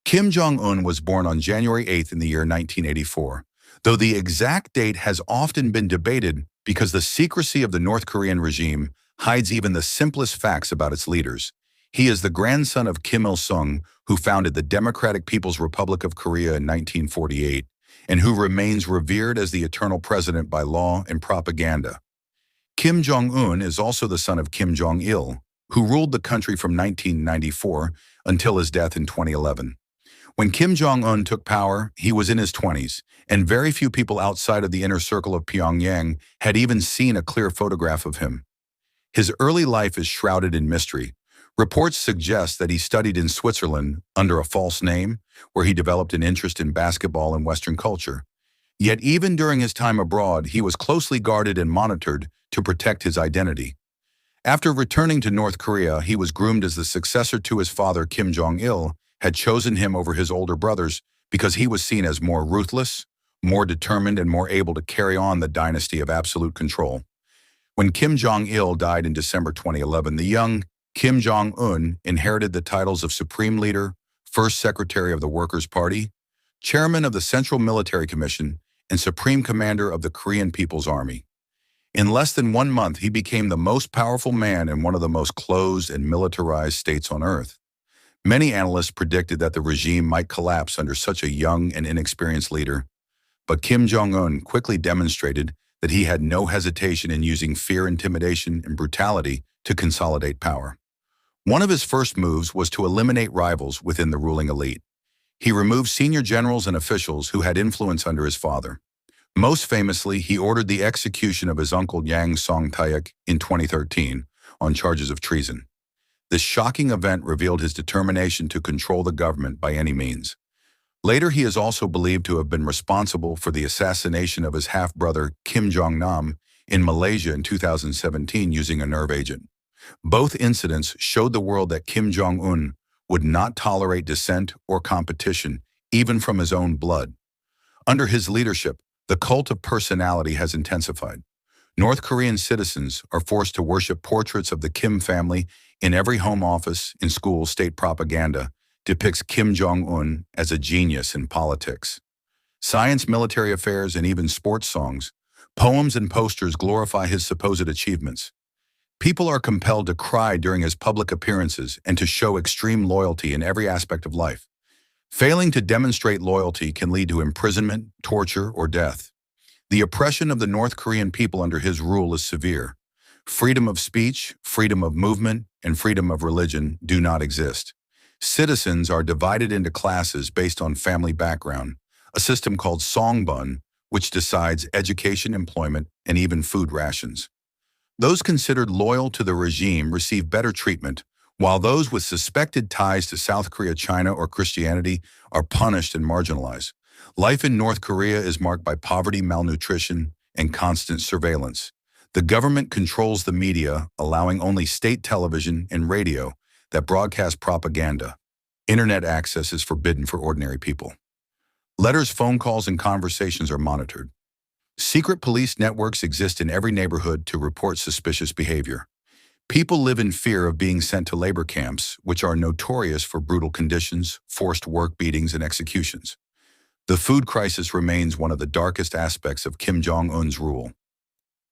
Kim Jong Un was born on January 8th in the year 1984, though the exact date has often been debated because the secrecy of the North Korean regime hides even the simplest facts about its leaders. He is the grandson of Kim Il-sung, who founded the Democratic People's Republic of Korea in 1948, and who remains revered as the eternal president by law and propaganda. Kim Jong-un is also the son of Kim Jong-il, who ruled the country from 1994 until his death in 2011. When Kim Jong-un took power, he was in his 20s, and very few people outside of the inner circle of Pyongyang had even seen a clear photograph of him. His early life is shrouded in mystery. Reports suggest that he studied in Switzerland under a false name, where he developed an interest in basketball and Western culture. Yet even during his time abroad, he was closely guarded and monitored to protect his identity. After returning to North Korea, he was groomed as the successor to his father. Kim Jong-il had chosen him over his older brothers because he was seen as more ruthless, more determined, and more able to carry on the dynasty of absolute control. When Kim Jong-il died in December 2011, the young Kim Jong-un inherited the titles of Supreme Leader, First Secretary of the Workers' Party, Chairman of the Central Military Commission, and Supreme Commander of the Korean People's Army. In less than 1 month, he became the most powerful man in one of the most closed and militarized states on earth. Many analysts predicted that the regime might collapse under such a young and inexperienced leader, but Kim Jong-un quickly demonstrated that he had no hesitation in using fear, intimidation, and brutality to consolidate power. One of his first moves was to eliminate rivals within the ruling elite. He removed senior generals and officials who had influence under his father. Most famously, he ordered the execution of his uncle Yang Song-taek in 2013 on charges of treason. This shocking event revealed his determination to control the government by any means. Later, he is also believed to have been responsible for the assassination of his half-brother Kim Jong-nam in Malaysia in 2017 using a nerve agent. Both incidents showed the world that Kim Jong-un would not tolerate dissent or competition, even from his own blood. Under his leadership, the cult of personality has intensified. North Korean citizens are forced to worship portraits of the Kim family in every home office. In school, state propaganda depicts Kim Jong-un as a genius in politics. Science, military affairs, and even sports songs, poems and posters glorify his supposed achievements. People are compelled to cry during his public appearances and to show extreme loyalty in every aspect of life. Failing to demonstrate loyalty can lead to imprisonment, torture, or death. The oppression of the North Korean people under his rule is severe. Freedom of speech, freedom of movement, and freedom of religion do not exist. Citizens are divided into classes based on family background, a system called songbun, which decides education, employment, and even food rations. Those considered loyal to the regime receive better treatment, while those with suspected ties to South Korea, China, or Christianity are punished and marginalized. Life in North Korea is marked by poverty, malnutrition, and constant surveillance. The government controls the media, allowing only state television and radio that broadcast propaganda. Internet access is forbidden for ordinary people. Letters, phone calls, and conversations are monitored. Secret police networks exist in every neighborhood to report suspicious behavior. People live in fear of being sent to labor camps, which are notorious for brutal conditions, forced work, beatings, and executions. The food crisis remains one of the darkest aspects of Kim Jong-un's rule.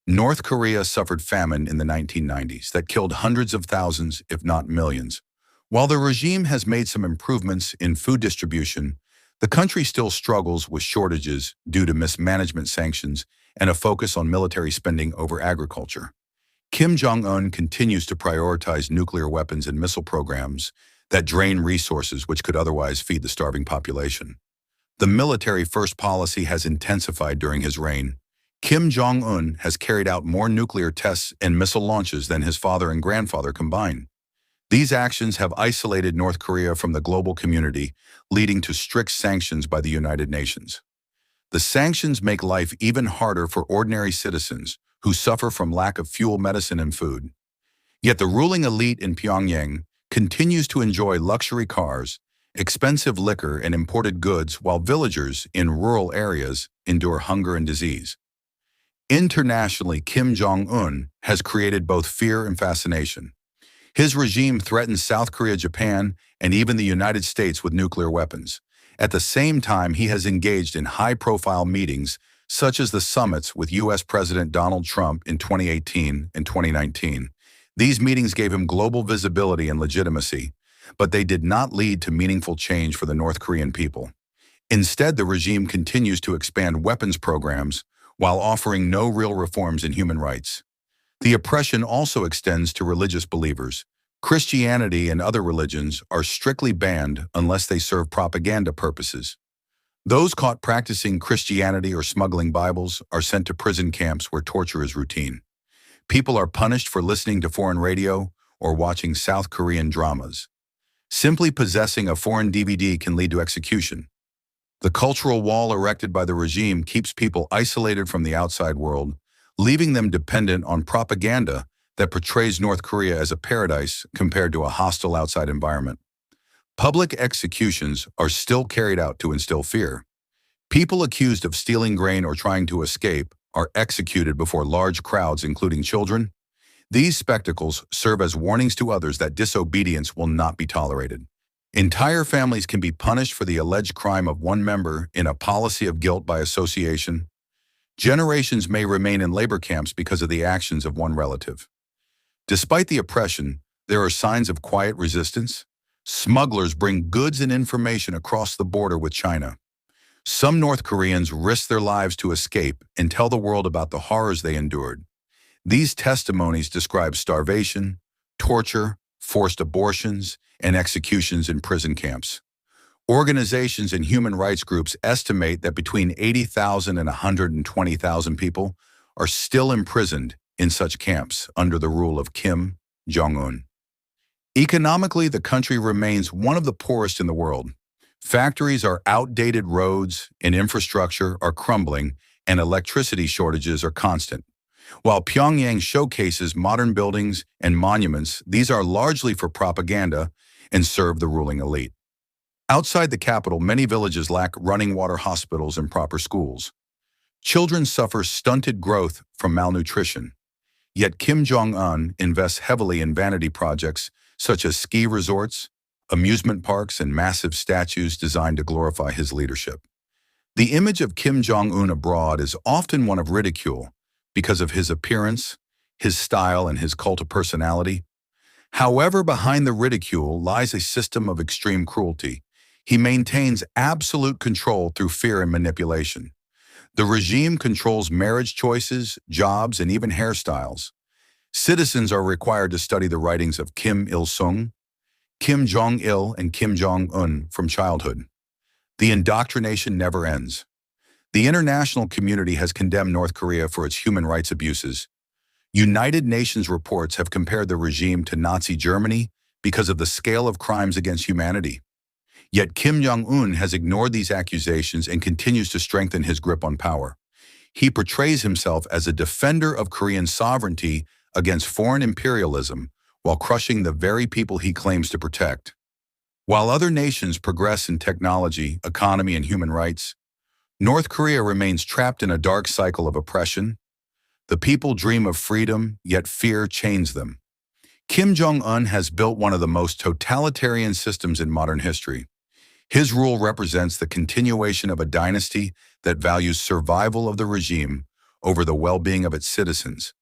North Korea suffered famine in the 1990s that killed hundreds of thousands, if not millions. While the regime has made some improvements in food distribution, the country still struggles with shortages due to mismanagement, sanctions, and a focus on military spending over agriculture. Kim Jong-un continues to prioritize nuclear weapons and missile programs that drain resources which could otherwise feed the starving population. The military-first policy has intensified during his reign. Kim Jong-un has carried out more nuclear tests and missile launches than his father and grandfather combined. These actions have isolated North Korea from the global community, leading to strict sanctions by the United Nations. The sanctions make life even harder for ordinary citizens who suffer from lack of fuel, medicine, and food. Yet the ruling elite in Pyongyang continues to enjoy luxury cars, expensive liquor, and imported goods, while villagers in rural areas endure hunger and disease. Internationally, Kim Jong-un has created both fear and fascination. His regime threatens South Korea, Japan, and even the United States with nuclear weapons. At the same time, he has engaged in high-profile meetings, such as the summits with U.S. President Donald Trump in 2018 and 2019. These meetings gave him global visibility and legitimacy, but they did not lead to meaningful change for the North Korean people. Instead, the regime continues to expand weapons programs while offering no real reforms in human rights. The oppression also extends to religious believers. Christianity and other religions are strictly banned unless they serve propaganda purposes. Those caught practicing Christianity or smuggling Bibles are sent to prison camps where torture is routine. People are punished for listening to foreign radio or watching South Korean dramas. Simply possessing a foreign DVD can lead to execution. The cultural wall erected by the regime keeps people isolated from the outside world, leaving them dependent on propaganda that portrays North Korea as a paradise compared to a hostile outside environment. Public executions are still carried out to instill fear. People accused of stealing grain or trying to escape are executed before large crowds, including children. These spectacles serve as warnings to others that disobedience will not be tolerated. Entire families can be punished for the alleged crime of one member in a policy of guilt by association. Generations may remain in labor camps because of the actions of one relative. Despite the oppression, there are signs of quiet resistance. Smugglers bring goods and information across the border with China. Some North Koreans risk their lives to escape and tell the world about the horrors they endured. These testimonies describe starvation, torture, forced abortions, and executions in prison camps. Organizations and human rights groups estimate that between 80,000 and 120,000 people are still imprisoned in such camps under the rule of Jong Un. Economically, the country remains one of the poorest in the world. Factories are outdated, roads and infrastructure are crumbling, and electricity shortages are constant. While Pyongyang showcases modern buildings and monuments, these are largely for propaganda and serve the ruling elite. Outside the capital, many villages lack running water, hospitals, and proper schools. Children suffer stunted growth from malnutrition. Yet Jong Un invests heavily in vanity projects such as ski resorts, amusement parks, and massive statues designed to glorify his leadership. The image of Jong Un abroad is often one of ridicule because of his appearance, his style, and his cult of personality. However, behind the ridicule lies a system of extreme cruelty. He maintains absolute control through fear and manipulation. The regime controls marriage choices, jobs, and even hairstyles. Citizens are required to study the writings of Kim Il-sung, Kim Jong-il, and Kim Jong-un from childhood. The indoctrination never ends. The international community has condemned North Korea for its human rights abuses. United Nations reports have compared the regime to Nazi Germany because of the scale of crimes against humanity. Yet Kim Jong-un has ignored these accusations and continues to strengthen his grip on power. He portrays himself as a defender of Korean sovereignty against foreign imperialism while crushing the very people he claims to protect. While other nations progress in technology, economy, and human rights, North Korea remains trapped in a dark cycle of oppression. The people dream of freedom, yet fear chains them. Kim Jong-un has built one of the most totalitarian systems in modern history. His rule represents the continuation of a dynasty that values survival of the regime over the well-being of its citizens.